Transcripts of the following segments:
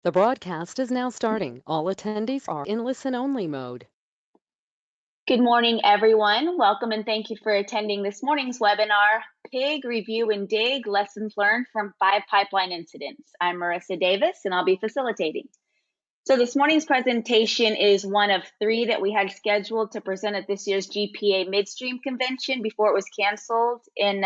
The broadcast is now starting. All attendees are in listen-only mode. Good morning, everyone. Welcome and thank you for attending this morning's webinar, PIG Review and Dig, Lessons Learned from 5 Pipeline Incidents. I'm Marissa Davis, and I'll be facilitating. So this morning's presentation is one of 3 that we had scheduled to present at this year's GPA Midstream Convention before it was canceled in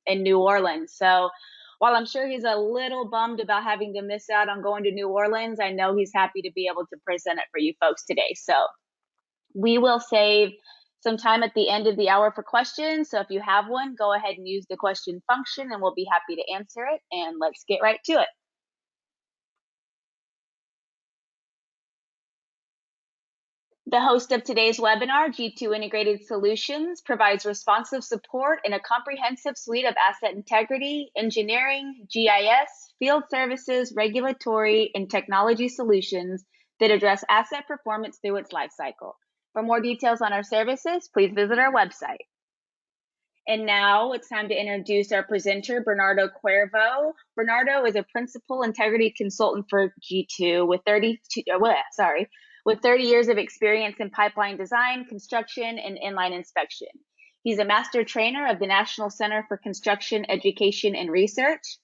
New Orleans. So while I'm sure he's a little bummed about having to miss out on going to New Orleans, I know he's happy to be able to present it for you folks today. So we will save some time at the end of the hour for questions. So if you have one, go ahead and use the question function and we'll be happy to answer it. And let's get right to it. The host of today's webinar, G2 Integrated Solutions, provides responsive support in a comprehensive suite of asset integrity, engineering, GIS, field services, regulatory, and technology solutions that address asset performance through its lifecycle. For more details on our services, please visit our website. And now it's time to introduce our presenter, Bernardo Cuervo. Bernardo is a principal integrity consultant for G2 with 30 years of experience in pipeline design, construction, and inline inspection. He's a master trainer of the National Center for Construction Education and Research,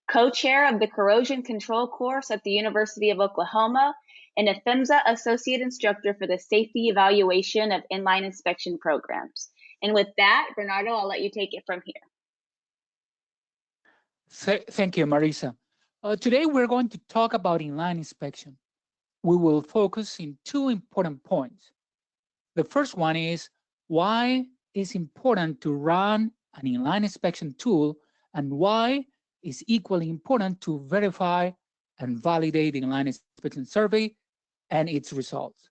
co-chair of the corrosion control course at the University of Oklahoma, and a PHMSA associate instructor for the safety evaluation of inline inspection programs. And with that, Bernardo, I'll let you take it from here. Thank you, Marisa. Today, we're going to talk about inline inspection. We will focus in 2 important points. The first one is why it's important to run an inline inspection tool and why it's equally important to verify and validate the inline inspection survey and its results.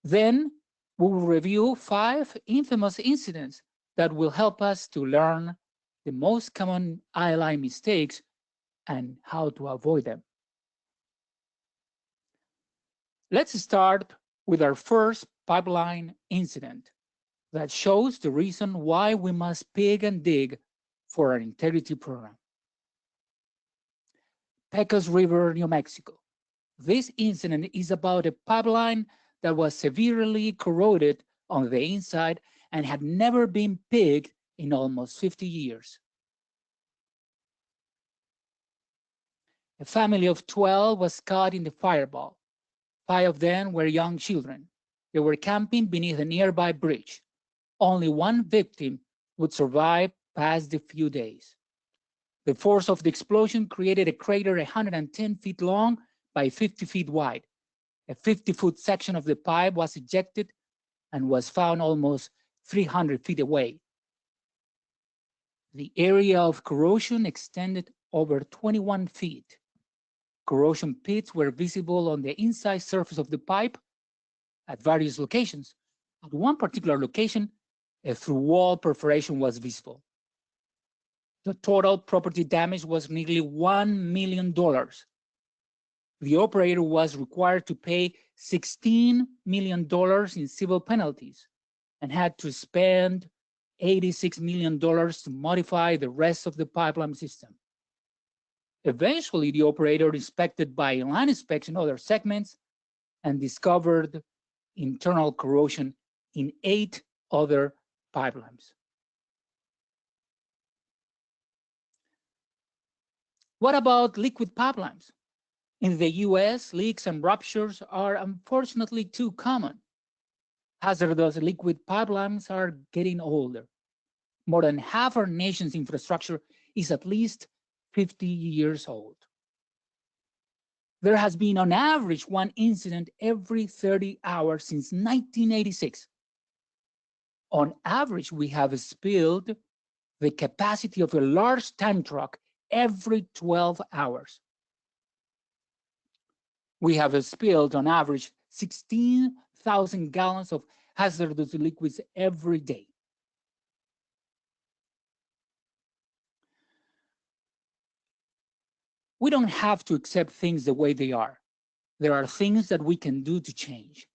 Then we will review 5 infamous incidents that will help us to learn the most common inline mistakes and how to avoid them. Let's start with our first pipeline incident that shows the reason why we must pig and dig for our integrity program. Pecos River, New Mexico. This incident is about a pipeline that was severely corroded on the inside and had never been pigged in almost 50 years. A family of 12 was caught in the fireball. 5 of them were young children. They were camping beneath a nearby bridge. Only 1 victim would survive past the few days. The force of the explosion created a crater 110 feet long by 50 feet wide. A 50-foot section of the pipe was ejected and was found almost 300 feet away. The area of corrosion extended over 21 feet. Corrosion pits were visible on the inside surface of the pipe at various locations. At one particular location, a through-wall perforation was visible. The total property damage was nearly $1 million. The operator was required to pay $16 million in civil penalties and had to spend $86 million to modify the rest of the pipeline system. Eventually, the operator inspected by inline inspection other segments and discovered internal corrosion in 8 other pipelines. What about liquid pipelines? In the US, leaks and ruptures are unfortunately too common. Hazardous liquid pipelines are getting older. More than half our nation's infrastructure is at least 50 years old. There has been on average 1 incident every 30 hours since 1986. On average, we have spilled the capacity of a large tank truck every 12 hours. We have spilled on average 16,000 gallons of hazardous liquids every day. We don't have to accept things the way they are. There are things that we can do to change.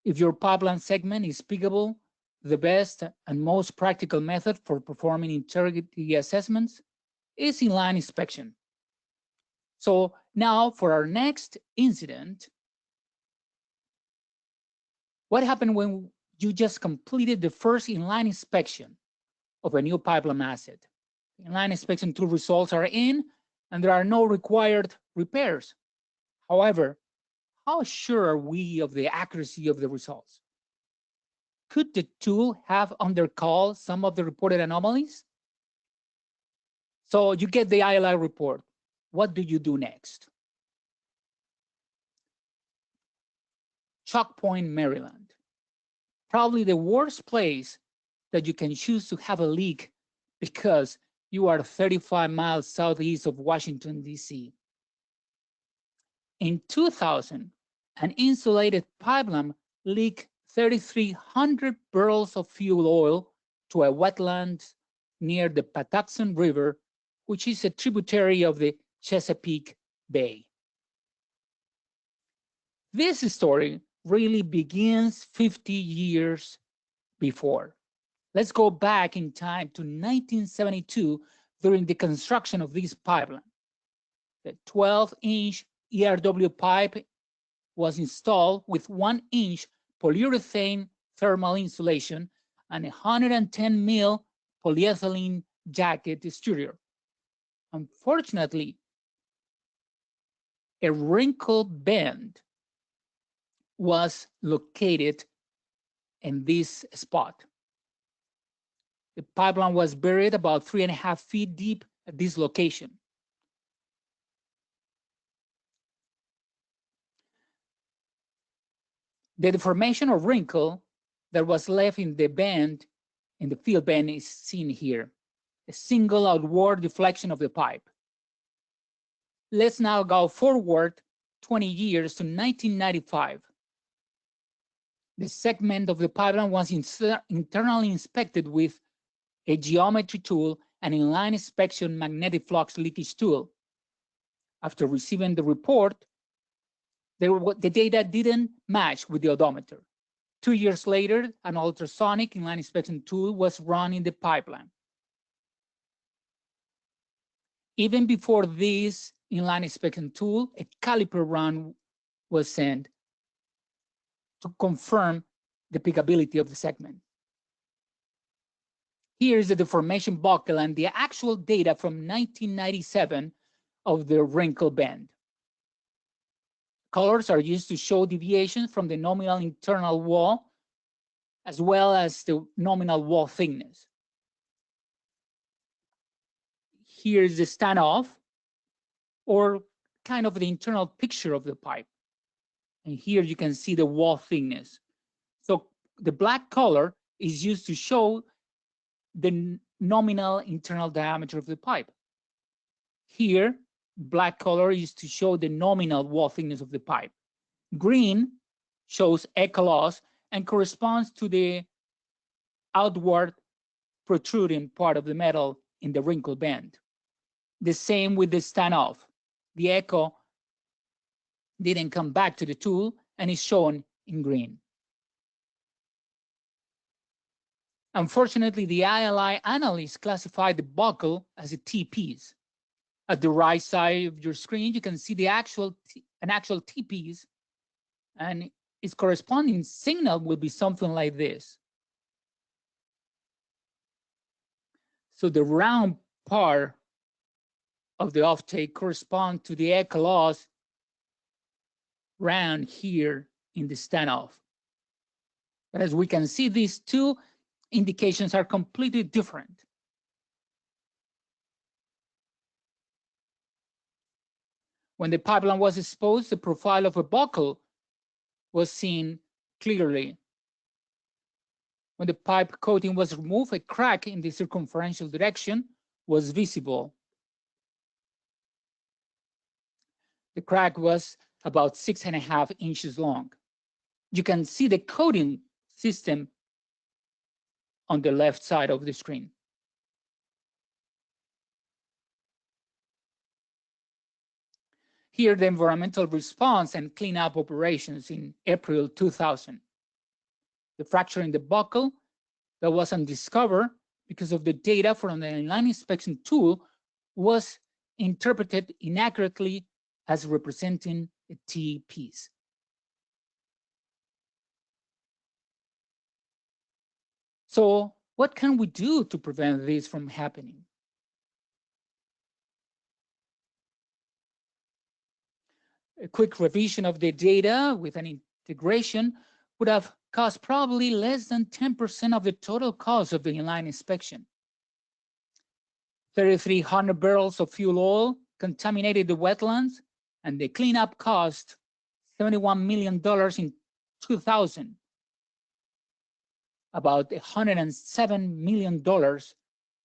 If your pipeline segment is piggable, the best and most practical method for performing integrity assessments is inline inspection. So Now, for our next incident, what happened when you just completed the first inline inspection of a new pipeline asset? The inline inspection tool results are in, and there are no required repairs. However, how sure are we of the accuracy of the results? Could the tool have undercalled some of the reported anomalies? So you get the ILI report. What do you do next? Chalk Point, Maryland. Probably the worst place that you can choose to have a leak because you are 35 miles southeast of Washington, D.C. In 2000, an insulated pipeline leaked 3,300 barrels of fuel oil to a wetland near the Patuxent River, which is a tributary of the Chesapeake Bay. This story really begins 50 years before. Let's go back in time to 1972 during the construction of this pipeline. The 12-inch ERW pipe was installed with 1-inch polyurethane thermal insulation and 110 mil polyethylene jacket exterior. Unfortunately, a wrinkle bend was located in this spot. The pipeline was buried about 3.5 feet deep at this location. The deformation or wrinkle that was left in the bend, in the field bend, is seen here, a single outward deflection of the pipe. Let's now go forward 20 years to 1995. The segment of the pipeline was internally inspected with a geometry tool and inline inspection magnetic flux leakage tool. After receiving the report, the data didn't match with the odometer. 2 years later, an ultrasonic inline inspection tool was run in the pipeline. Even before this inline inspection tool, a caliper run was sent to confirm the pickability of the segment. Here is the deformation buckle and the actual data from 1997 of the wrinkle bend. Colors are used to show deviations from the nominal internal wall, as well as the nominal wall thickness. Here is the standoff, or kind of the internal picture of the pipe. And here you can see the wall thickness. So the black color is used to show the nominal internal diameter of the pipe. Here, black color is to show the nominal wall thickness of the pipe. Green shows echo loss and corresponds to the outward protruding part of the metal in the wrinkle bend. The same with the standoff. The echo didn't come back to the tool and is shown in green. Unfortunately, the ILI analysts classified the buckle as a T-piece. At the right side of your screen, you can see an actual T-piece, and its corresponding signal will be something like this. So the round part of the offtake corresponds to the echo loss round here in the standoff. But as we can see, these two indications are completely different. When the pipeline was exposed, the profile of a buckle was seen clearly. When the pipe coating was removed, a crack in the circumferential direction was visible. The crack was about 6.5 inches long. You can see the coating system on the left side of the screen. Here, the environmental response and cleanup operations in April 2000. The fracture in the buckle that was undiscovered because of the data from the inline inspection tool was interpreted inaccurately as representing a T piece. So what can we do to prevent this from happening? A quick revision of the data with an integration would have cost probably less than 10% of the total cost of the inline inspection. 3,300 barrels of fuel oil contaminated the wetlands, and the cleanup cost $71 million in 2000, about $107 million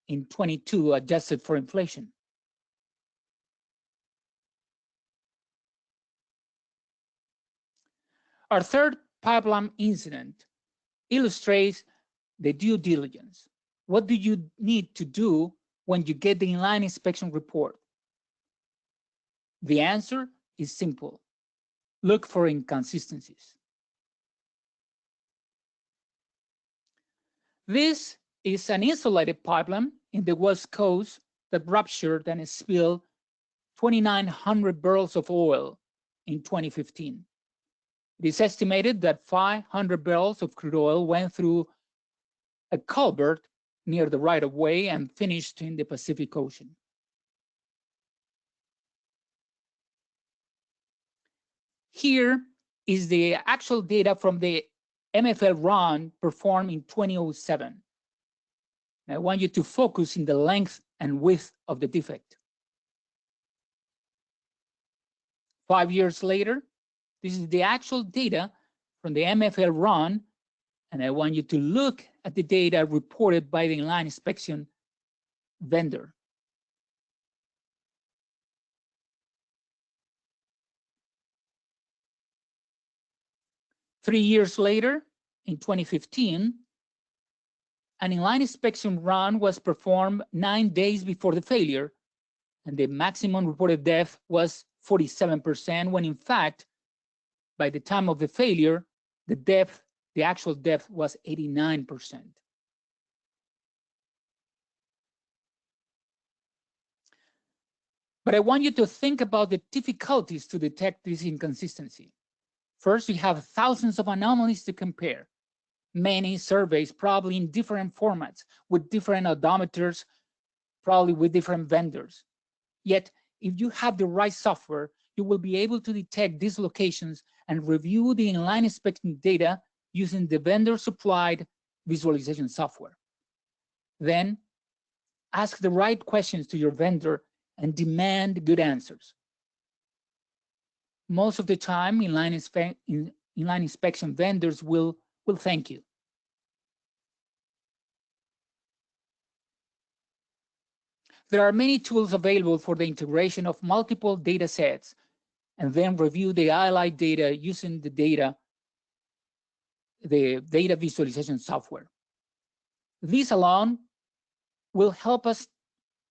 in 22 adjusted for inflation. Our third pipeline incident illustrates the due diligence. What do you need to do when you get the inline inspection report? The answer is simple. Look for inconsistencies. This is an insulated pipeline in the West Coast that ruptured and spilled 2,900 barrels of oil in 2015. It is estimated that 500 barrels of crude oil went through a culvert near the right-of-way and finished in the Pacific Ocean. Here is the actual data from the MFL run performed in 2007. I want you to focus in the length and width of the defect. 5 years later, this is the actual data from the MFL run, and I want you to look at the data reported by the inline inspection vendor. Three years later, in 2015, an inline inspection run was performed 9 days before the failure, and the maximum reported depth was 47%, when in fact, by the time of the failure, the actual depth was 89%. But I want you to think about the difficulties to detect this inconsistency. First, you have thousands of anomalies to compare. Many surveys, probably in different formats, with different odometers, probably with different vendors. Yet, if you have the right software, you will be able to detect these locations and review the inline inspection data using the vendor-supplied visualization software. Then, ask the right questions to your vendor and demand good answers. Most of the time, inline inspection vendors will thank you. There are many tools available for the integration of multiple data sets and then review the highlight data using the data visualization software. These alone will help us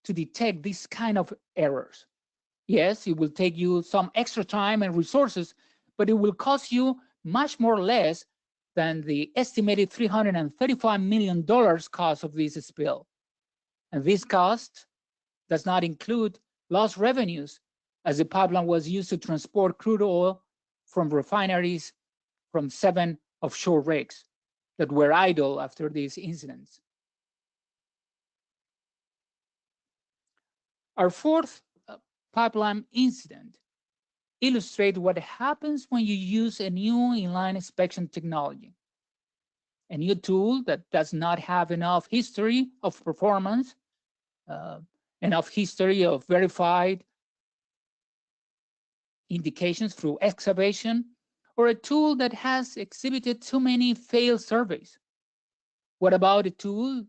to detect these kind of errors. Yes, it will take you some extra time and resources, but it will cost you much more less than the estimated $335 million cost of this spill. And this cost does not include lost revenues, as the pipeline was used to transport crude oil from refineries from 7 offshore rigs that were idle after these incidents. Our fourth pipeline incident illustrates what happens when you use a new inline inspection technology. A new tool that does not have enough history of performance, enough history of verified indications through excavation, or a tool that has exhibited too many failed surveys. What about a tool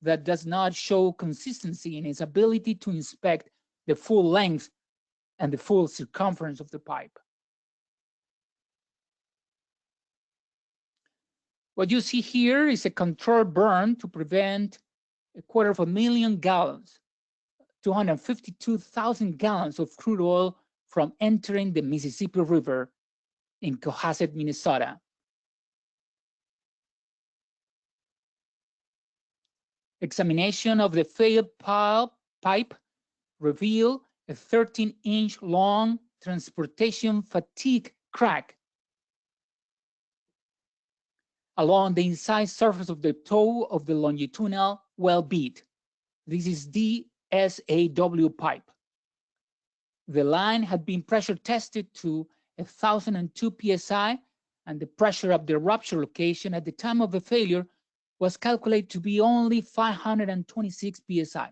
that does not show consistency in its ability to inspect the full length and the full circumference of the pipe? What you see here is a controlled burn to prevent 250,000 gallons, 252,000 gallons of crude oil from entering the Mississippi River in Cohasset, Minnesota. Examination of the failed pipe revealed a 13-inch long transportation fatigue crack along the inside surface of the toe of the longitudinal well bead. This is DSAW pipe. The line had been pressure tested to 1,002 psi, and the pressure of the rupture location at the time of the failure was calculated to be only 526 psi.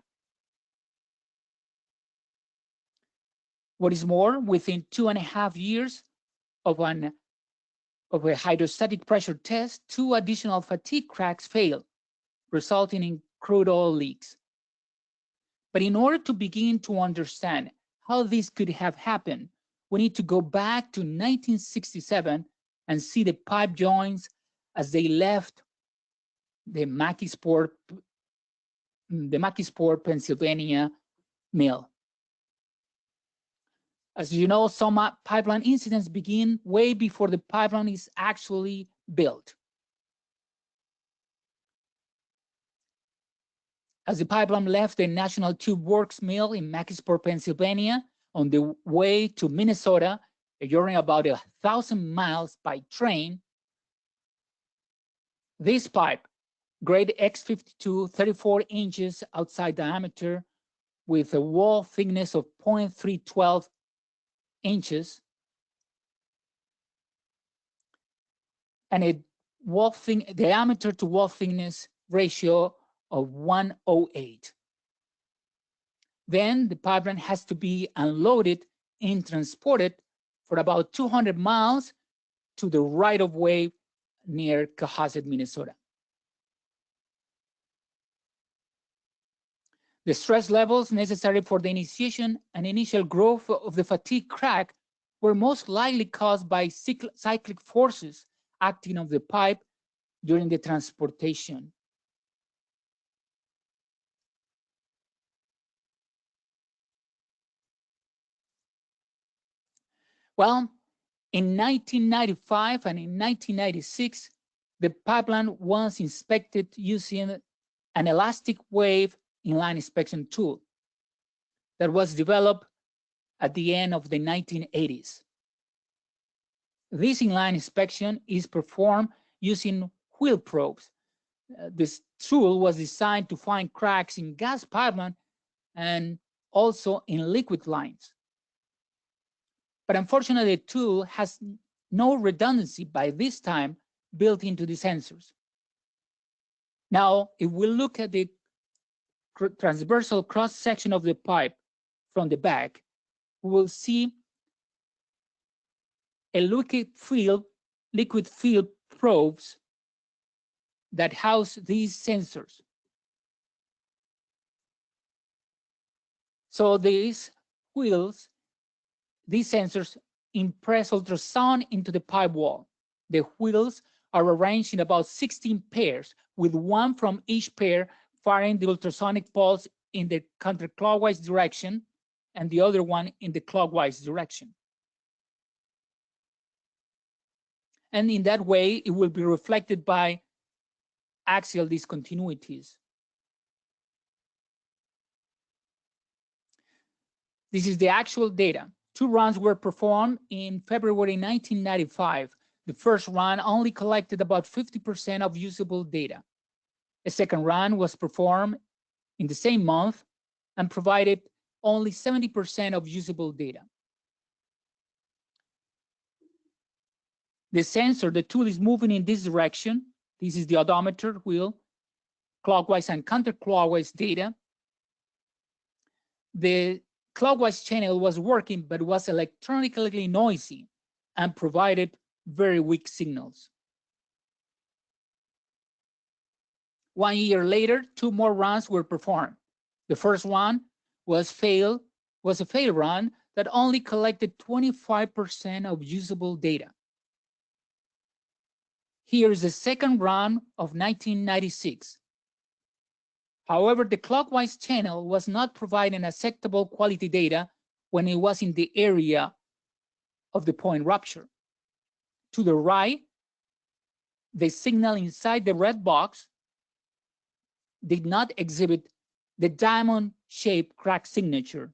What is more, within 2.5 years of a hydrostatic pressure test, 2 additional fatigue cracks failed, resulting in crude oil leaks. But in order to begin to understand how this could have happened, we need to go back to 1967 and see the pipe joints as they left the Mackeysport, Pennsylvania mill. As you know, some pipeline incidents begin way before the pipeline is actually built. As the pipeline left the National Tube Works mill in Mackeysport, Pennsylvania, on the way to Minnesota, a journey about 1,000 miles by train, this pipe, grade X52, 34 inches outside diameter, with a wall thickness of 0.312 inches, and a diameter to wall thickness ratio of 108. Then the pipeline has to be unloaded and transported for about 200 miles to the right-of-way near Cohasset, Minnesota. The stress levels necessary for the initiation and initial growth of the fatigue crack were most likely caused by cyclic forces acting on the pipe during the transportation. Well, in 1995 and in 1996, the pipeline was inspected using an elastic wave inline inspection tool that was developed at the end of the 1980s. This inline inspection is performed using wheel probes. This tool was designed to find cracks in gas pipeline and also in liquid lines. But unfortunately, the tool has no redundancy by this time built into the sensors. Now, if we look at the transversal cross-section of the pipe from the back, we will see a liquid field probes that house these sensors. So these sensors impress ultrasound into the pipe wall. The wheels are arranged in about 16 pairs, with one from each pair firing the ultrasonic pulse in the counterclockwise direction and the other one in the clockwise direction. And in that way, it will be reflected by axial discontinuities. This is the actual data. 2 runs were performed in February 1995. The first run only collected about 50% of usable data. A second run was performed in the same month and provided only 70% of usable data. The sensor, the tool is moving in this direction. This is the odometer wheel, clockwise and counterclockwise data. The clockwise channel was working, but was electronically noisy and provided very weak signals. 1 year later, 2 more runs were performed. The first one was a fail run that only collected 25% of usable data. Here is the second run of 1996. However, the clockwise channel was not providing acceptable quality data when it was in the area of the point rupture. To the right, the signal inside the red box did not exhibit the diamond-shaped crack signature.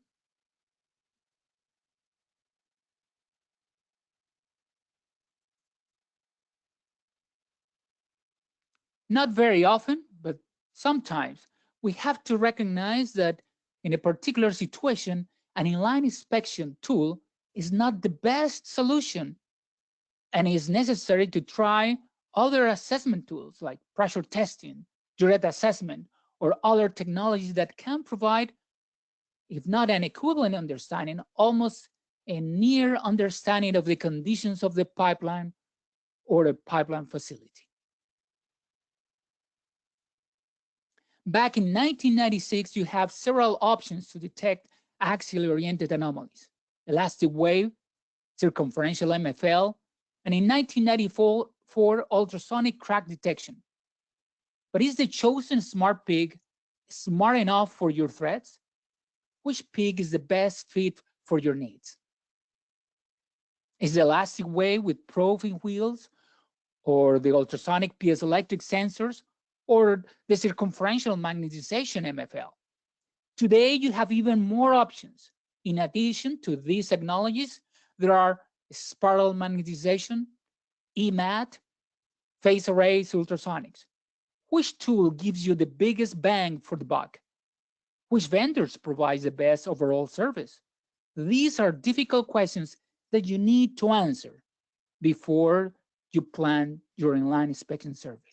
Not very often, but sometimes we have to recognize that in a particular situation, an inline inspection tool is not the best solution and is necessary to try other assessment tools like pressure testing, direct assessment, or other technologies that can provide, if not an equivalent understanding, almost a near understanding of the conditions of the pipeline or a pipeline facility. Back in 1996, you have several options to detect axially oriented anomalies: elastic wave, circumferential MFL, and in 1994, ultrasonic crack detection. But is the chosen smart pig smart enough for your threats? Which pig is the best fit for your needs? Is the elastic wave with probing wheels, or the ultrasonic piezoelectric sensors, or the circumferential magnetization MFL? Today, you have even more options. In addition to these technologies, there are spiral magnetization, EMAT, phase arrays, ultrasonics. Which tool gives you the biggest bang for the buck? Which vendors provide the best overall service? These are difficult questions that you need to answer before you plan your inline inspection survey.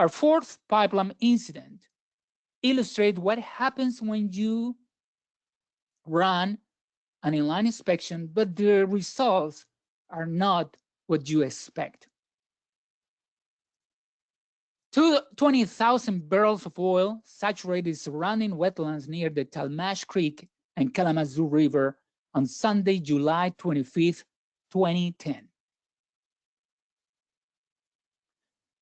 Our fourth pipeline incident illustrates what happens when you run an inline inspection, but the results are not what you expect. 20,000 barrels of oil saturated surrounding wetlands near the Talmash Creek and Kalamazoo River on Sunday, July 25th, 2010.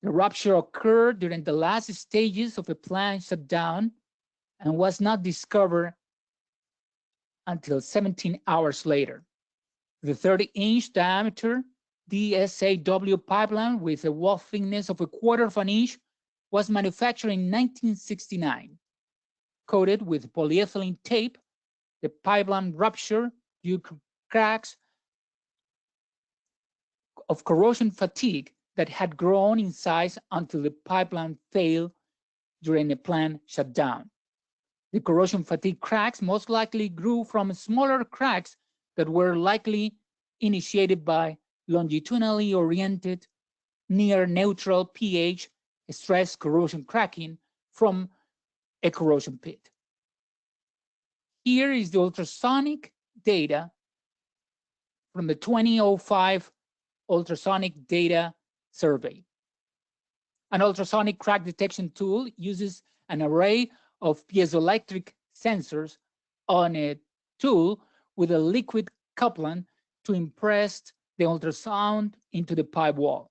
The rupture occurred during the last stages of a plant shutdown and was not discovered until 17 hours later. The 30-inch diameter DSAW pipeline with a wall thickness of 1/4 of an inch was manufactured in 1969. Coated with polyethylene tape, the pipeline ruptured due to cracks of corrosion fatigue that had grown in size until the pipeline failed during a plant shutdown. The corrosion fatigue cracks most likely grew from smaller cracks that were likely initiated by longitudinally oriented near neutral pH stress corrosion cracking from a corrosion pit. Here is the ultrasonic data from the 2005 ultrasonic data survey. An ultrasonic crack detection tool uses an array of piezoelectric sensors on a tool with a liquid coupling to impress the ultrasound into the pipe wall.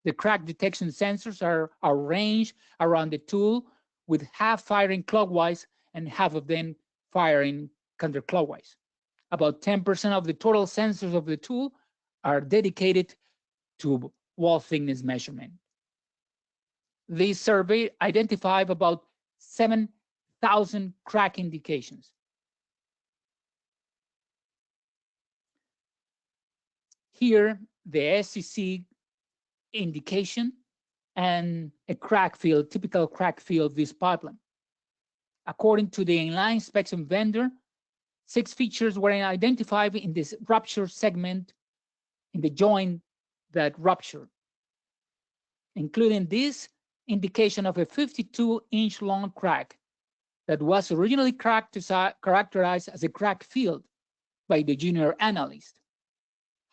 The crack detection sensors are arranged around the tool with half firing clockwise and half of them firing counterclockwise. About 10% of the total sensors of the tool are dedicated to wall thickness measurement. This survey identified about 7,000 crack indications. Here, the SCC indication and a crack field, typical crack field of this pipeline. According to the inline inspection vendor, 6 features were identified in this rupture segment in the joint that ruptured, including this indication of a 52-inch long crack that was originally characterized as a crack field by the junior analyst.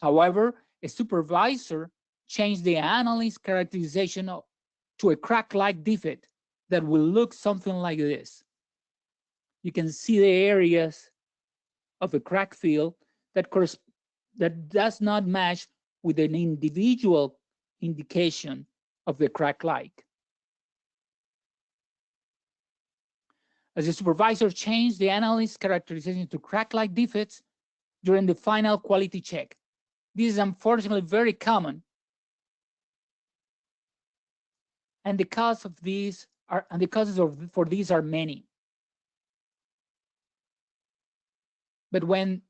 However, a supervisor changed the analyst's characterization to a crack-like defect that will look something like this. You can see the areas of a crack field that does not match with an individual indication of the crack-like. As the supervisor changed the analyst's characterization to crack-like defects during the final quality check. This is unfortunately very common, and the causes for these are many. But when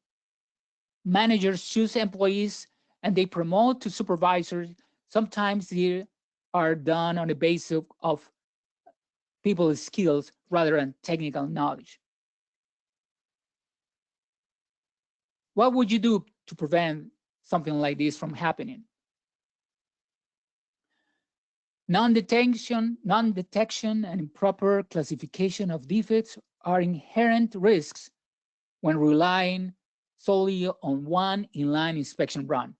managers choose employees and they promote to supervisors, Sometimes they are done on the basis of people's skills rather than technical knowledge. What would you do to prevent something like this from happening? Non-detection and improper classification of defects are inherent risks when relying solely on one inline inspection run.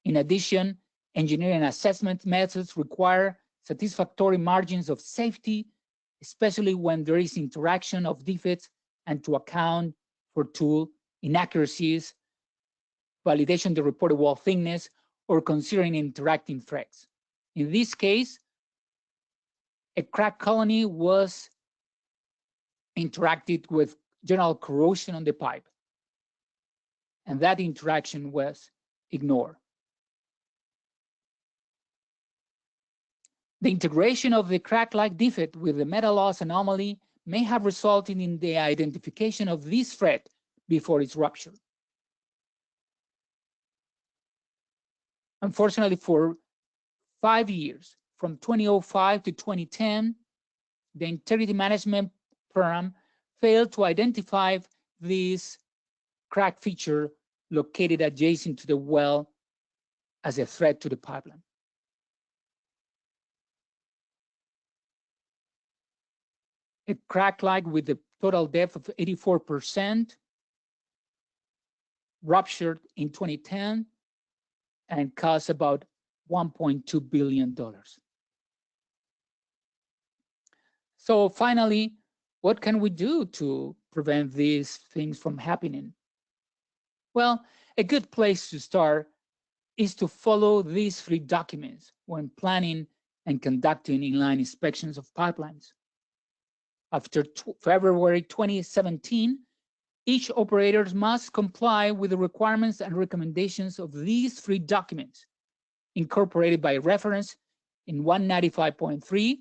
In addition, engineering assessment methods require satisfactory margins of safety, especially when there is interaction of defects and to account for tool inaccuracies, validation the reported wall thickness, or considering interacting threats. In this case, a crack colony was interacted with general corrosion on the pipe, and that interaction was ignored. The integration of the crack-like defect with the metal loss anomaly may have resulted in the identification of this threat before its rupture. Unfortunately, for 5 years, from 2005 to 2010, the integrity management program failed to identify this crack feature located adjacent to the well as a threat to the pipeline. A crack like with a total depth of 84% ruptured in 2010 and cost about $1.2 billion. So finally, what can we do to prevent these things from happening? Well, a good place to start is to follow these 3 documents when planning and conducting inline inspections of pipelines. After February 2017, each operator must comply with the requirements and recommendations of these 3 documents, incorporated by reference in 195.3,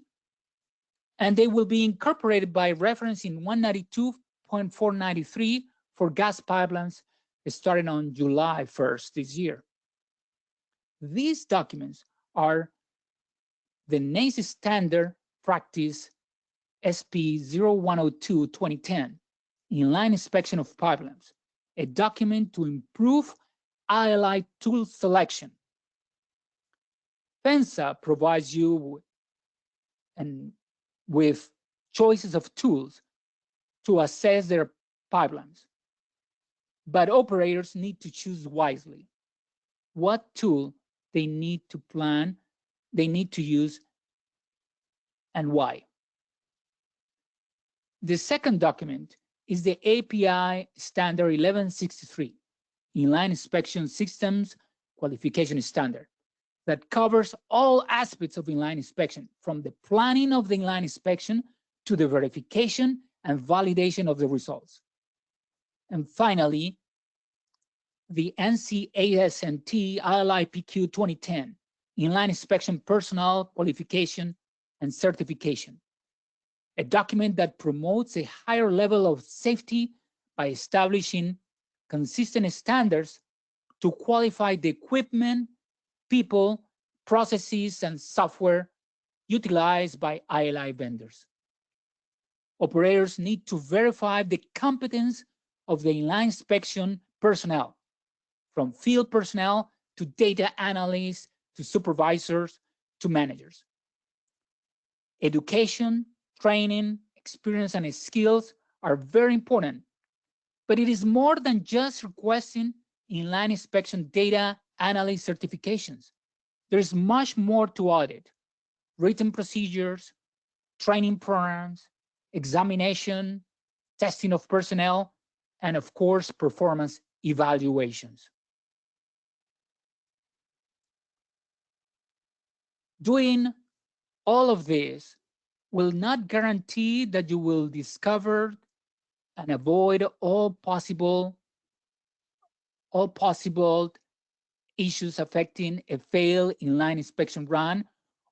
and they will be incorporated by reference in 192.493 for gas pipelines starting on July 1st this year. These documents are the NACE standard practice SP 0102-2010, Inline Inspection of Pipelines, a document to improve ILI tool selection. FENSA provides you with choices of tools to assess their pipelines, but operators need to choose wisely what tool they need to plan, they need to use, and why. The second document is the API Standard 1163, Inline Inspection Systems Qualification Standard, that covers all aspects of inline inspection, from the planning of the inline inspection to the verification and validation of the results. And finally, the NCASNT ILIPQ 2010, Inline Inspection Personnel Qualification and Certification, a document that promotes a higher level of safety by establishing consistent standards to qualify the equipment, people, processes, and software utilized by ILI vendors. Operators need to verify the competence of the inline inspection personnel, from field personnel to data analysts to supervisors to managers. Education, training, experience, and skills are very important, but it is more than just requesting inline inspection data analyst certifications. There is much more to audit: written procedures, training programs, examination, testing of personnel, and of course, performance evaluations. Doing all of this will not guarantee that you will discover and avoid all possible issues affecting a failed inline inspection run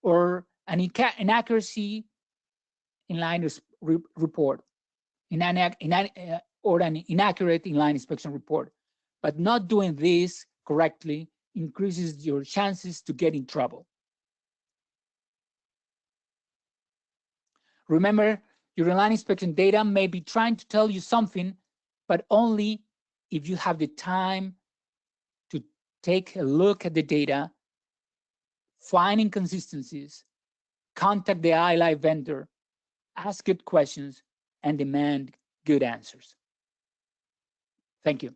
or an inaccuracy inline report, or an inaccurate inline inspection report. But not doing this correctly increases your chances to get in trouble. Remember, your inline inspection data may be trying to tell you something, but only if you have the time to take a look at the data, find inconsistencies, contact the iLive vendor, ask good questions, and demand good answers. Thank you.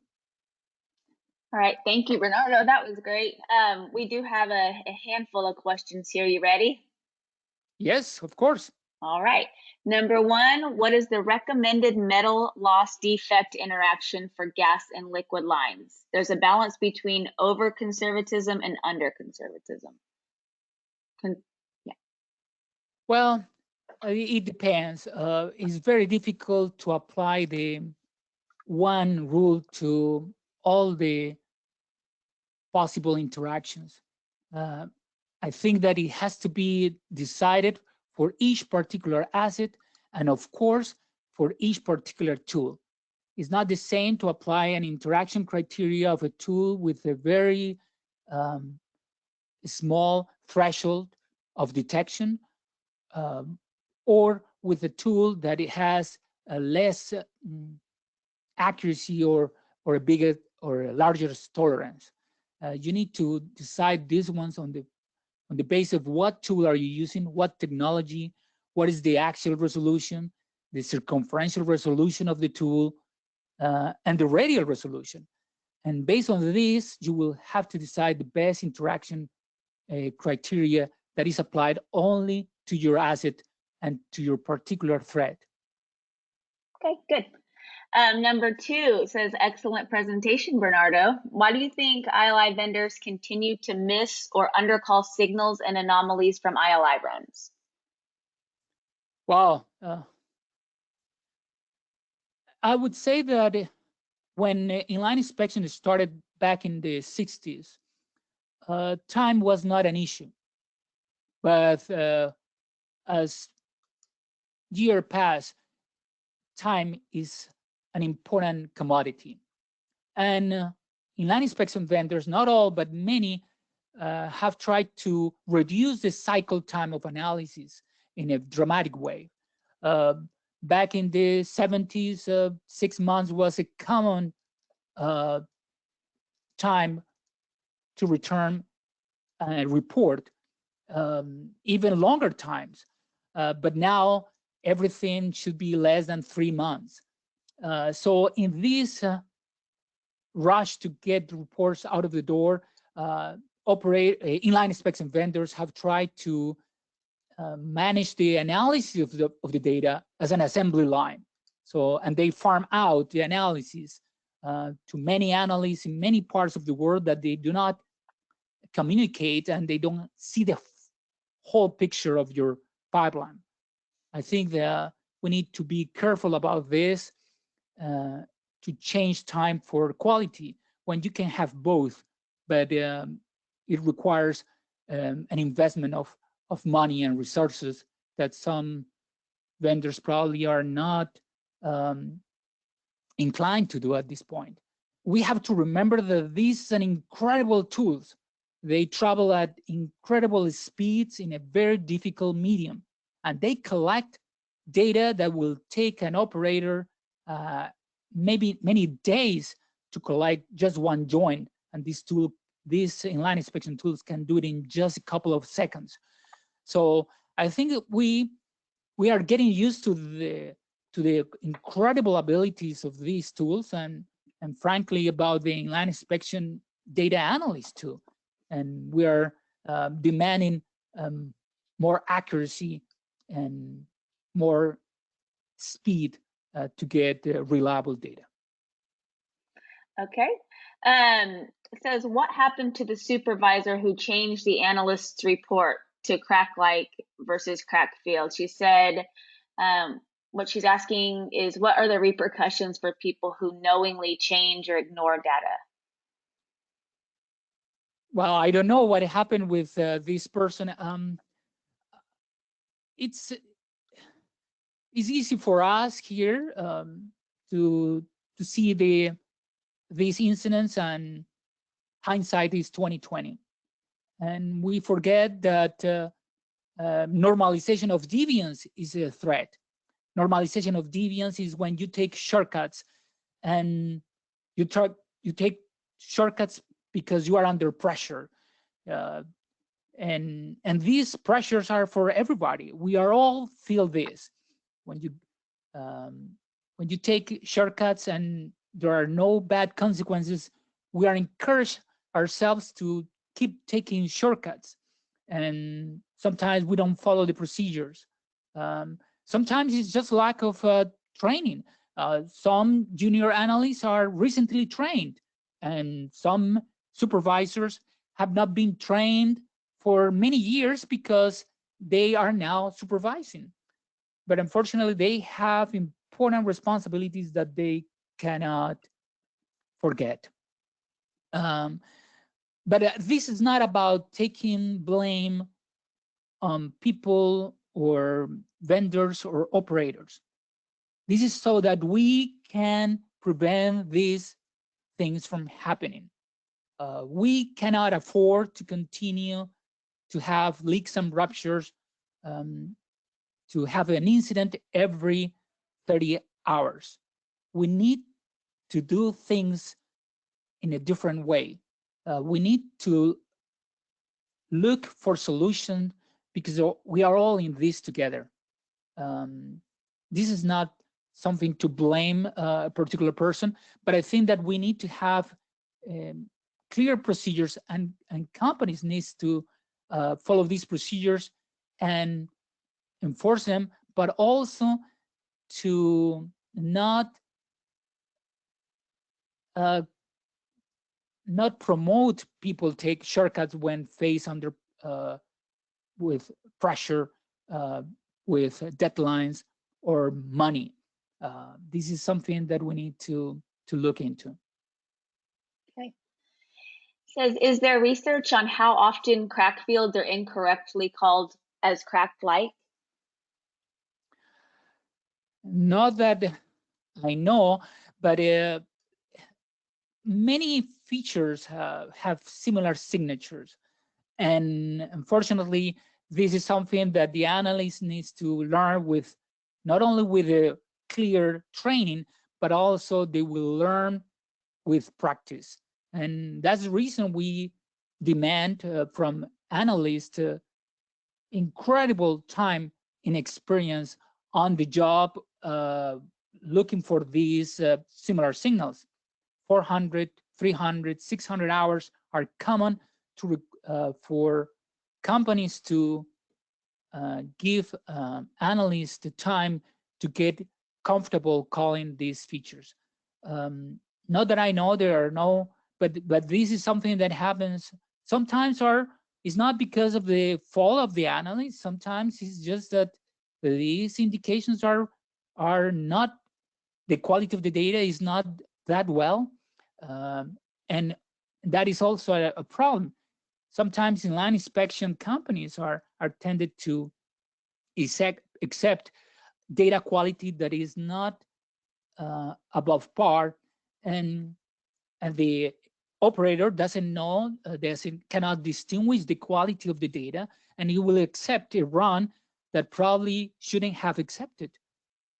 All right, thank you, Bernardo. That was great. We do have a handful of questions here. You ready? Yes, of course. All right. Number one, what is the recommended metal loss defect interaction for gas and liquid lines? There's a balance between over conservatism and under conservatism. Well, it depends. It's very difficult to apply the one rule to all the possible interactions. I think that it has to be decided for each particular asset and, of course, for each particular tool. It's not the same to apply an interaction criteria of a tool with a very small threshold of detection or with a tool that it has a less accuracy or a bigger or a larger tolerance. You need to decide these ones on the basis of what tool are you using, what technology, what is the axial resolution, the circumferential resolution of the tool, and the radial resolution. And based on this, you will have to decide the best interaction criteria that is applied only to your asset and to your particular threat. Okay, good. Number two says, excellent presentation, Bernardo. Why do you think ILI vendors continue to miss or undercall signals and anomalies from ILI runs? Wow. I would say that when inline inspection started back in the 60s, time was not an issue. But as year pass, time is an important commodity. And inline inspection vendors, not all, but many, have tried to reduce the cycle time of analysis in a dramatic way. Back in the 70s, 6 months was a common time to return a report, even longer times. But now everything should be less than 3 months. So in this rush to get reports out of the door, inline inspection vendors have tried to manage the analysis of the data as an assembly line. So, and they farm out the analysis to many analysts in many parts of the world that they do not communicate and they don't see the whole picture of your pipeline. I think that we need to be careful about this to change time for quality when you can have both, but it requires an investment of money and resources that some vendors probably are not inclined to do at this point. We have to remember that these are incredible tools. They travel at incredible speeds in a very difficult medium, and they collect data that will take an operator maybe many days to collect just one joint. And these inline inspection tools can do it in just a couple of seconds. So I think that we are getting used to the incredible abilities of these tools and frankly about the inline inspection data analyst too. And we are demanding more accuracy and more speed to get reliable data. Okay. It says, what happened to the supervisor who changed the analyst's report to crack-like versus crack field? She said, what she's asking is, what are the repercussions for people who knowingly change or ignore data? Well, I don't know what happened with this person. It's easy for us here to see these incidents and hindsight is 2020. And we forget that normalization of deviance is a threat. Normalization of deviance is when you take shortcuts, and you take shortcuts because you are under pressure. And these pressures are for everybody. We are all feel this when you take shortcuts and there are no bad consequences. We are encouraged ourselves to keep taking shortcuts, and sometimes we don't follow the procedures. Sometimes it's just lack of training. Some junior analysts are recently trained, and some supervisors have not been trained for many years because they are now supervising. But unfortunately, they have important responsibilities that they cannot forget. But this is not about taking blame on people or vendors or operators. This is so that we can prevent these things from happening. We cannot afford to continue to have leaks and ruptures, to have an incident every 30 hours. We need to do things in a different way. We need to look for solutions because we are all in this together. This is not something to blame a particular person, but I think that we need to have clear procedures, and companies needs to follow these procedures and enforce them, but also to not promote people take shortcuts when faced under with pressure, with deadlines or money. This is something that we need to look into. Okay. Says, is there research on how often crack fields are incorrectly called as crack-like? Not that I know, but many features have similar signatures. And unfortunately, this is something that the analyst needs to learn with, not only with a clear training, but also they will learn with practice. And that's the reason we demand from analysts incredible time in experience on the job, looking for these similar signals. 400, 300, 600 hours are common to for companies to give analysts the time to get comfortable calling these features. Not that I know there are no, but this is something that happens sometimes. Is not because of the fault of the analyst. Sometimes it's just that these indications are not, the quality of the data is not that well, and that is also a problem. Sometimes inline inspection companies are tended to accept data quality that is not above par, and the operator doesn't know, cannot distinguish the quality of the data, and he will accept a run that probably shouldn't have accepted.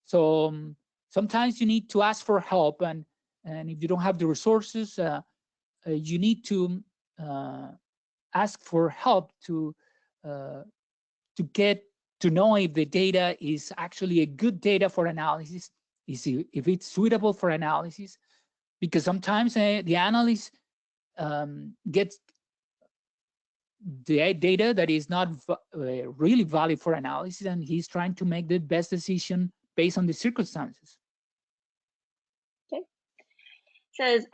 So sometimes you need to ask for help, and if you don't have the resources, you need to ask for help to get to know if the data is actually a good data for analysis, if it's suitable for analysis, because sometimes the analyst gets the data that is not really valid for analysis, and he's trying to make the best decision based on the circumstances. Okay. Says,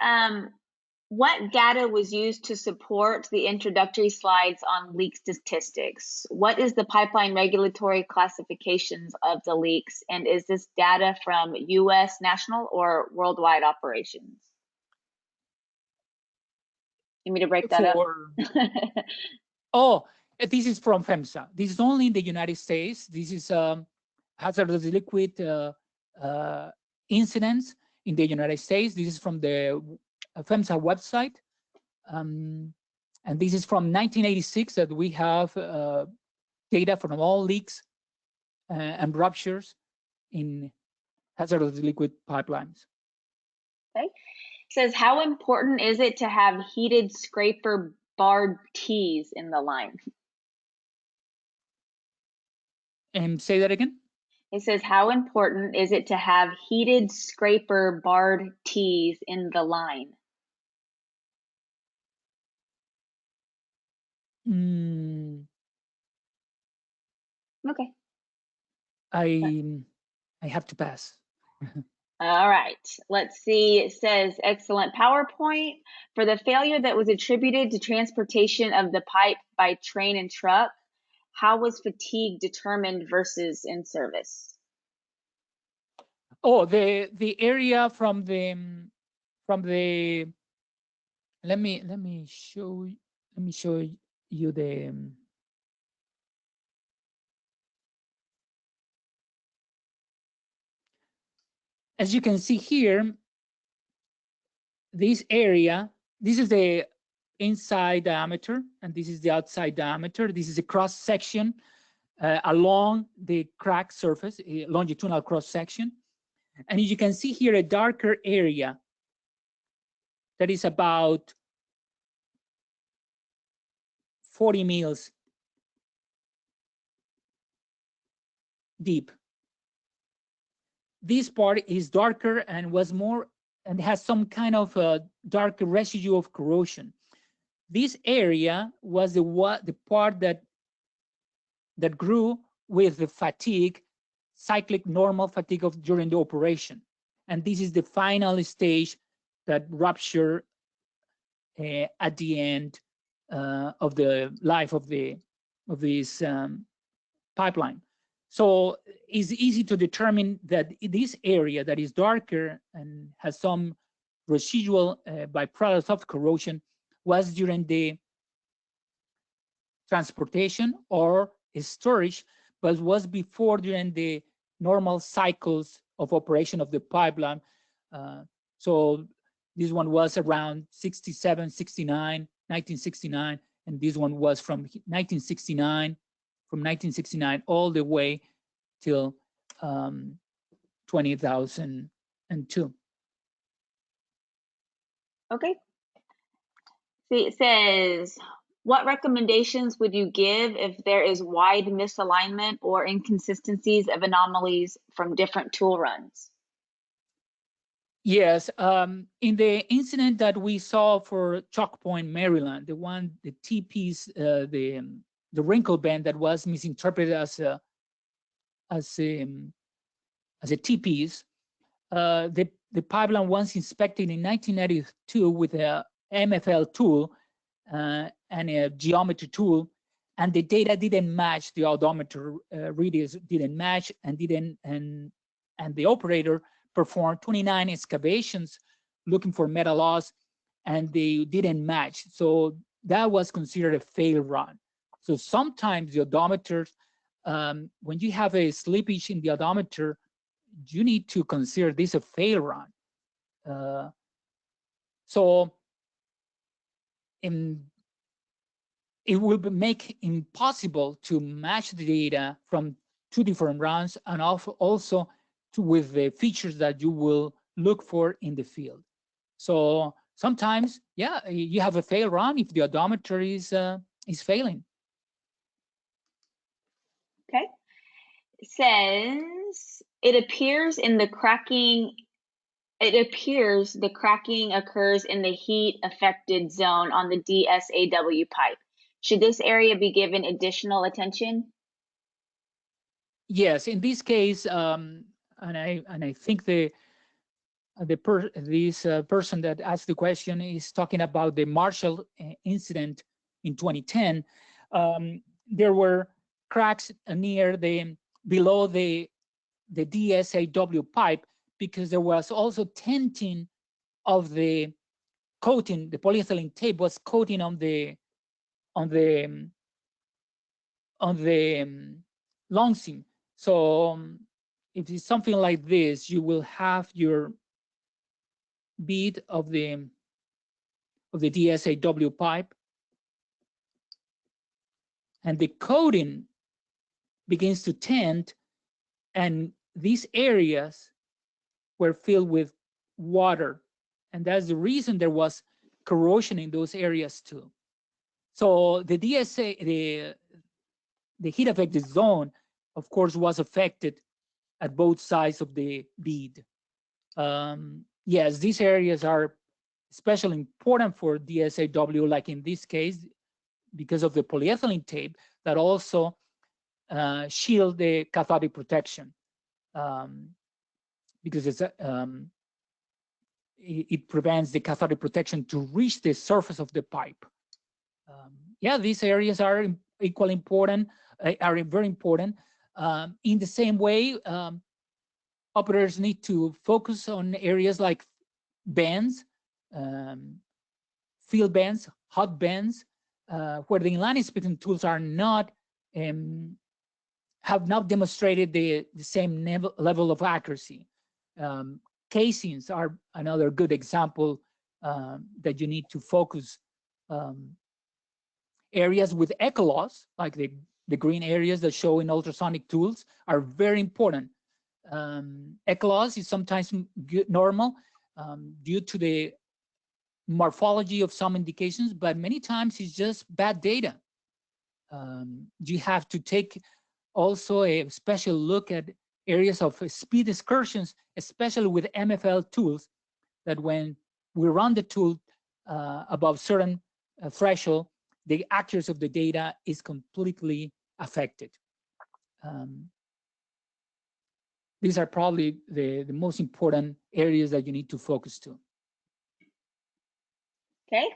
what data was used to support the introductory slides on leak statistics? What is the pipeline regulatory classifications of the leaks? And is this data from US national or worldwide operations? You need me to break that up? Oh, this is from FEMSA. This is only in the United States. This is hazardous liquid incidents in the United States. This is from the FEMSA website. And this is from 1986 that we have data from all leaks and ruptures in hazardous liquid pipelines. Okay. It says, how important is it to have heated scraper barred tees in the line? And say that again? It says, how important is it to have heated scraper barred tees in the line? Okay. I have to pass. All right, let's see. It says, excellent PowerPoint. For the failure that was attributed to transportation of the pipe by train and truck, how was fatigue determined versus in service? Oh, the area from the let me show you the as you can see here, this area, this is the inside diameter and this is the outside diameter. This is a cross section along the crack surface, a longitudinal cross section. And you can see here a darker area that is about 40 mils deep. This part is darker and was more and has some kind of dark residue of corrosion. This area was the part that grew with the fatigue, cyclic normal fatigue during the operation. And this is the final stage that rupture at the end of the life of this pipeline. So it's easy to determine that this area that is darker and has some residual byproducts of corrosion was during the transportation or storage, but was before during the normal cycles of operation of the pipeline. So this one was around 67, 69, 1969, and this one was from 1969 all the way till 2002. Okay. See, it says, what recommendations would you give if there is wide misalignment or inconsistencies of anomalies from different tool runs? Yes, in the incident that we saw for Chalk Point, Maryland, the T-piece, the wrinkle band that was misinterpreted as a T-piece, the pipeline was inspected in 1992 with a MFL tool and a geometry tool, and the data didn't match. The odometer readings didn't match, and the operator performed 29 excavations looking for metal loss, and they didn't match. So that was considered a fail run. So sometimes the odometers, when you have a slippage in the odometer, you need to consider this a fail run. So it will make impossible to match the data from two different runs, and also with the features that you will look for in the field. So sometimes, yeah, you have a fail run if the odometer is failing. Okay. It says, it appears the cracking occurs in the heat affected zone on the DSAW pipe. Should this area be given additional attention? Yes, in this case, and I think this person that asked the question is talking about the Marshall incident in 2010. There were cracks below the DSAW pipe because there was also tenting of the coating. The polyethylene tape was coating on the long seam. So if it's something like this, you will have your bead of the of the DSAW pipe. And the coating begins to tint, and these areas were filled with water. And that's the reason there was corrosion in those areas too. So the DSA, the heat affected zone, of course, was affected at both sides of the bead. Yes, these areas are especially important for DSAW, like in this case, because of the polyethylene tape that also shield the cathodic protection, because it prevents the cathodic protection to reach the surface of the pipe. Yeah, these areas are equally important, are very important. In the same way, operators need to focus on areas like bends, field bends, hot bends, where the inline inspection tools are not have not demonstrated the same level of accuracy. Casings are another good example that you need to focus. Areas with eco loss, like the green areas that show in ultrasonic tools, are very important. Eco loss is sometimes normal due to the morphology of some indications, but many times it's just bad data. You have to take also a special look at areas of speed excursions, especially with MFL tools, that when we run the tool above certain threshold, the accuracy of the data is completely affected. These are probably the most important areas that you need to focus to. Okay.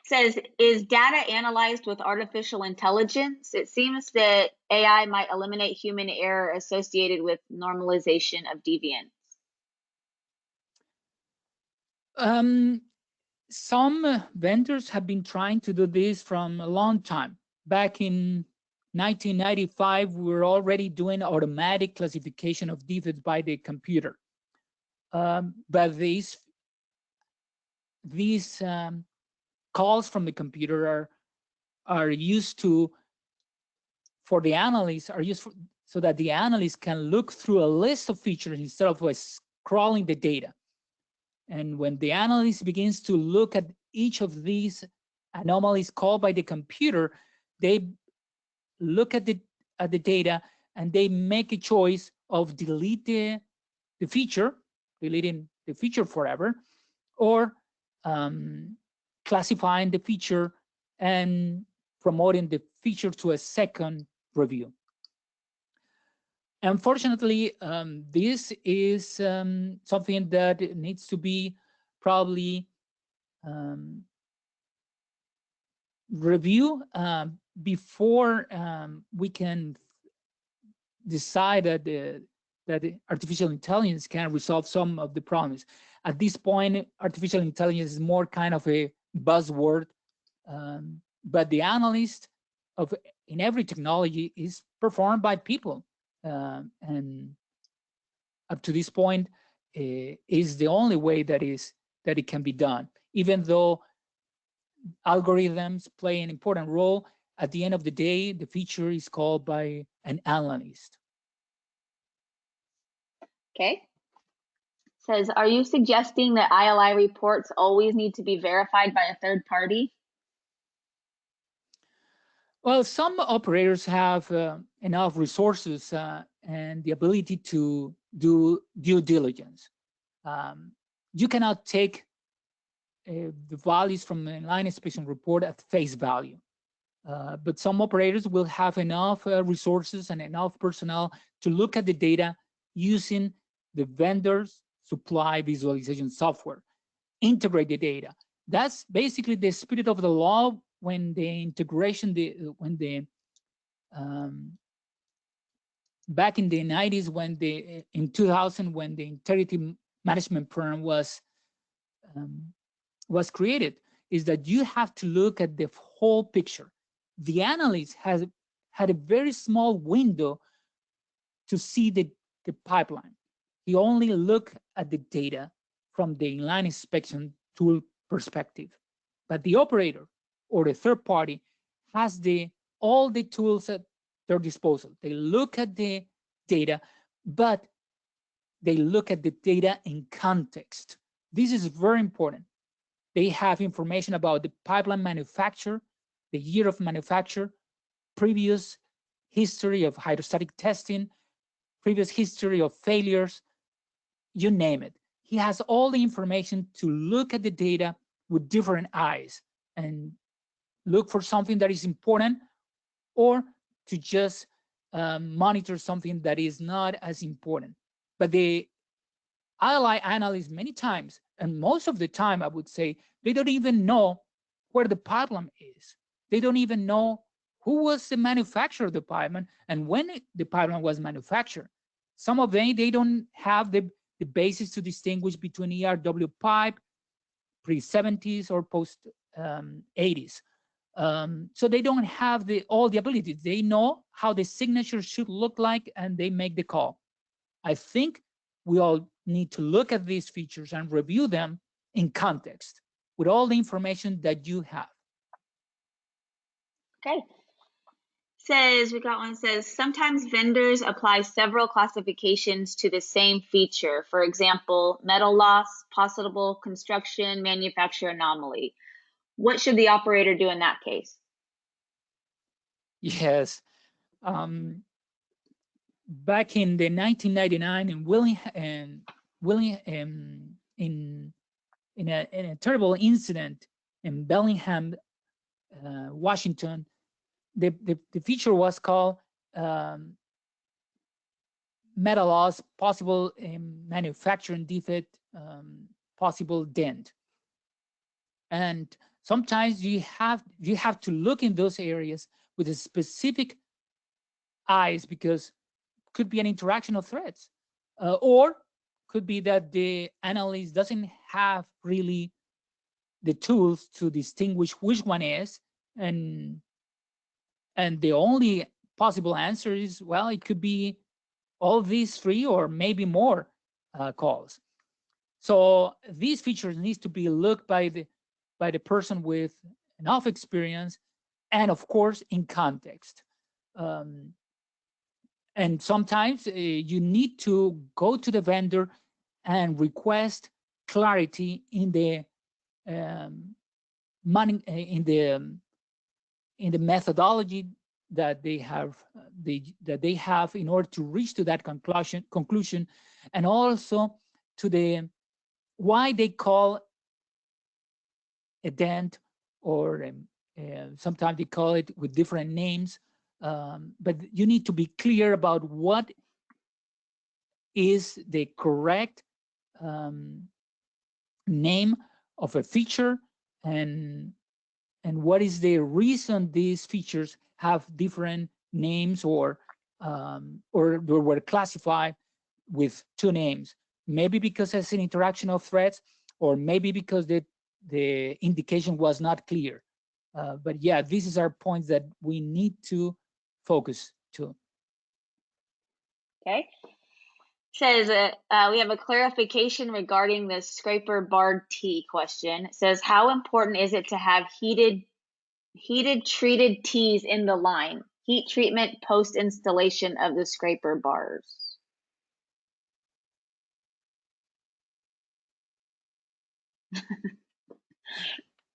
Says, is data analyzed with artificial intelligence? It seems that AI might eliminate human error associated with normalization of deviance. Some vendors have been trying to do this from a long time. Back in 1995, we were already doing automatic classification of defects by the computer. But these calls from the computer are used to, for the analysts, are used for, so that the analyst can look through a list of features instead of scrolling the data. And when the analyst begins to look at each of these anomalies called by the computer, they look at the data and they make a choice of deleting the feature forever, or classifying the feature and promoting the feature to a second review. Unfortunately, this is something that needs to be probably reviewed before we can decide that artificial intelligence can resolve some of the problems. At this point, artificial intelligence is more kind of a buzzword, but the analyst in every technology is performed by people. And up to this point, is the only way that it can be done. Even though algorithms play an important role, at the end of the day, the feature is called by an analyst. Okay. Says, are you suggesting that ILI reports always need to be verified by a third party? Well, some operators have enough resources and the ability to do due diligence. You cannot take the values from an inline inspection report at face value. But some operators will have enough resources and enough personnel to look at the data using the vendor's supply visualization software, integrate the data. That's basically the spirit of the law when the integration, back in the 90s, in 2000, when the integrity management program was created, is that you have to look at the whole picture. The analyst had a very small window to see the pipeline. He only looked at the data from the inline inspection tool perspective. But the operator or the third party has all the tools at their disposal. They look at the data, but they look at the data in context. This is very important. They have information about the pipeline manufacture, the year of manufacture, previous history of hydrostatic testing, previous history of failures, you name it. He has all the information to look at the data with different eyes and look for something that is important, or to just monitor something that is not as important. But the ILI analysts many times, and most of the time, I would say, they don't even know where the pipeline is. They don't even know who was the manufacturer of the pipeline and when the pipeline was manufactured. Some of them, they don't have the basis to distinguish between ERW pipe, pre-70s or post-80s. So they don't have all the abilities. They know how the signature should look like, and they make the call. I think we all need to look at these features and review them in context with all the information that you have. Okay. We got one says, sometimes vendors apply several classifications to the same feature. For example, metal loss, possible construction, manufacturer anomaly. What should the operator do in that case? Yes. Back in the 1999 in a terrible incident in Bellingham, Washington, the feature was called metal loss, possible manufacturing defect, possible dent. And sometimes you have to look in those areas with a specific eyes, because could be an interaction of threads, or could be that the analyst doesn't have really the tools to distinguish which one is, and the only possible answer is, well, it could be all these three or maybe more calls. So these features needs to be looked by the person with enough experience, and of course in context. And sometimes you need to go to the vendor and request clarity in the in the methodology that they have in order to reach to that conclusion, and also to the why they call a dent, or sometimes they call it with different names. But you need to be clear about what is the correct name of a feature, and what is the reason these features have different names, or were classified with two names. Maybe because it's an interaction of threads, or maybe because the indication was not clear. But yeah, these are points that we need to focus to. Okay. Says we have a clarification regarding the scraper barred T question. It says, how important is it to have heated treated T's in the line? Heat treatment post installation of the scraper bars.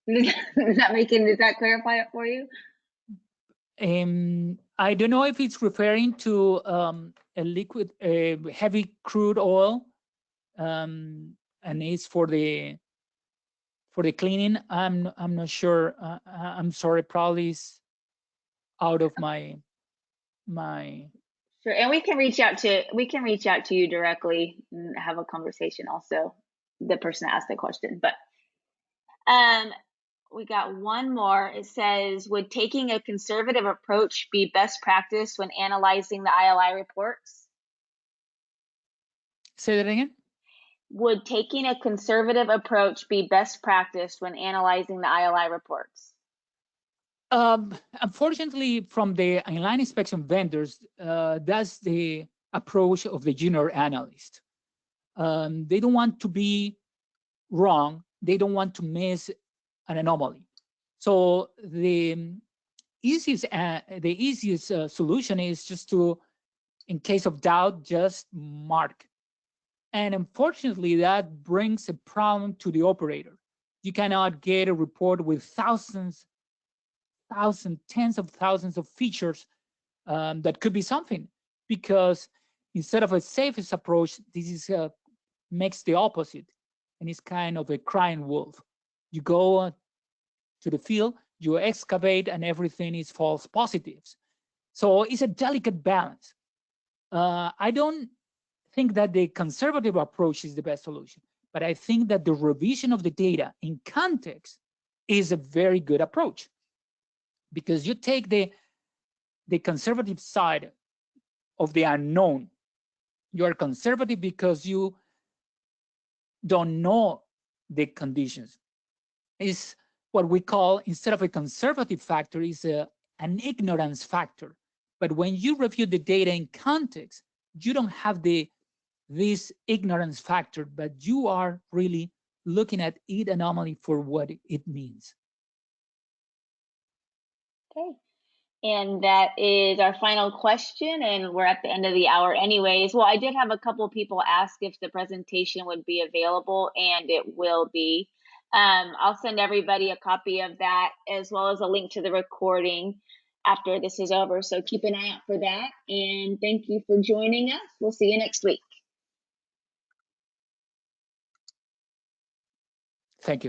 Does that clarify it for you? I don't know if it's referring to a liquid, heavy crude oil, and it's for the cleaning. I'm not sure. I'm sorry. Probably is out of my. Sure, and we can reach out to you directly and have a conversation. Also, the person that asked the question, but we got one more. It says, would taking a conservative approach be best practice when analyzing the ILI reports? Say that again. Would taking a conservative approach be best practice when analyzing the ILI reports? Unfortunately, from the inline inspection vendors, that's the approach of the junior analyst. They don't want to be wrong. They don't want to miss an anomaly. So the easiest solution is just to, in case of doubt, just mark. And unfortunately, that brings a problem to the operator. You cannot get a report with tens of thousands of features that could be something, because instead of a safest approach, this is makes the opposite, and it's kind of a crying wolf. You go to the field, you excavate, and everything is false positives. So it's a delicate balance. I don't think that the conservative approach is the best solution, but I think that the revision of the data in context is a very good approach, because you take the conservative side of the unknown. You are conservative because you don't know the conditions. Is what we call, instead of a conservative factor, is an ignorance factor. But when you review the data in context, you don't have this ignorance factor, but you are really looking at each anomaly for what it means. Okay. And that is our final question, and we're at the end of the hour anyways. Well, I did have a couple people ask if the presentation would be available, and it will be. I'll send everybody a copy of that, as well as a link to the recording after this is over. So keep an eye out for that. And thank you for joining us. We'll see you next week.